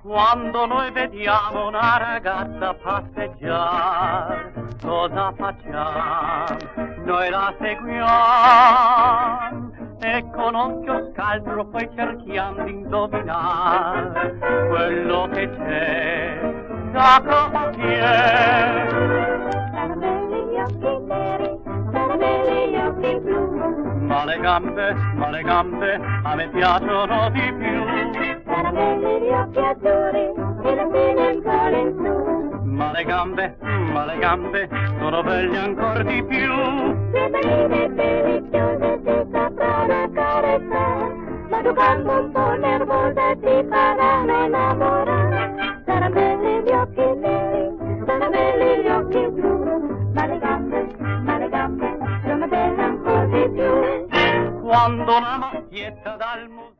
Quando noi vediamo una ragazza passeggiare, cosa facciamo? Noi la seguiamo e con occhio scaltro poi cerchiamo di indovinare quello che c'è, da cosa viene. Sono belli gli occhi neri, sono belli gli occhi blu, Ma le gambe a me piacciono di più. sono belli gli occhi azzurri e le pene ancora in su. Ma le gambe sono belli ancora di più. Le balline deliziose ti sapranno accarezzare, ma tu canto un po' nervosa ti faranno innamorare. Sono belli gli occhi neri, sono belli gli occhi blu, ma le gambe sono belle ancora di più. Quando una macchietta dal museo